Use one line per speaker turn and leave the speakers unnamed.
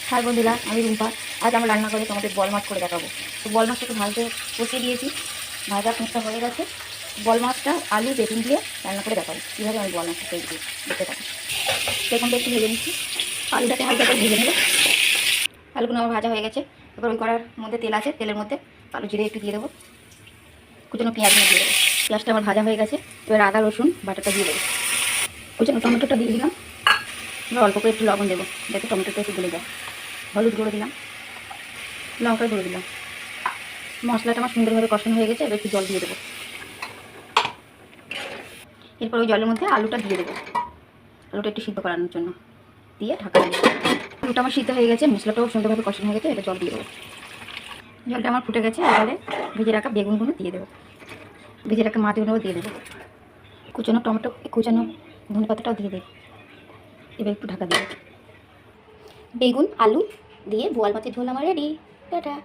High বন্ধুরা, আমি রুম্পা। আজ আমরা রান্না করে তোমাদের বল মাছ করে দেখাবো। তো বল মাছটাকে ভাজতে কষিয়ে দিয়েছি, ভাজা কুঁচটা হয়ে গেছে। বল মাছটা আলু বেগুন দিয়ে রান্না করে দেখাবো কীভাবে আমি বল মাছটা তৈরি করি, দেখতে থাকি। বেগুনটা একটু ভেজে নিচ্ছি, আলুটাকে হালকা করে ভেজে নেব। আলুগুলো আমার ভাজা হয়ে গেছে। এবার ওই কড়ার মধ্যে তেল আছে, তেলের মধ্যে কালো জিরে একটু দিয়ে দেবো, কুচনো পেঁয়াজগুলো দিয়ে দেবো। পেঁয়াজটা আমার ভাজা হয়ে গেছে। এবার আদা রসুন বাটাটা দিয়ে দেবো, কুচনো টমেটোটা দিয়ে দিলাম। এবার অল্প করে একটু লবণ দেবো যাতে টমেটোটা একটু গলে যায়। হলুদ গুঁড়ো দিলাম, লঙ্কা গুঁড়ো দিলাম। মশলাটা আমার সুন্দরভাবে কষানো হয়ে গেছে। এবার একটু জল দিয়ে দেবো। এরপর ওই জলের মধ্যে আলুটা দিয়ে দেবো, আলুটা একটু সিদ্ধ করানোর জন্য দিয়ে ঢাকা দিয়ে দেবো। আলুটা আমার সিদ্ধ হয়ে গেছে, মশলাটাও সুন্দরভাবে কষানো হয়ে গেছে। এবার জল দিয়ে দেবো। জলটা আমার ফুটে গেছে। এবারে ভেজে রাখা বেগুনগুলো দিয়ে দেবো, ভেজে রাখা মাছগুলোও দিয়ে দেবো, কুচানো টমেটো কুচানো ধনে পাতাটাও দিয়ে দেবো। এবার একটু ঢাকা দিয়ে দেবো। বেগুন আলু দিয়ে বোয়াল মাছের ঝোল আমার রেডি। টাটা।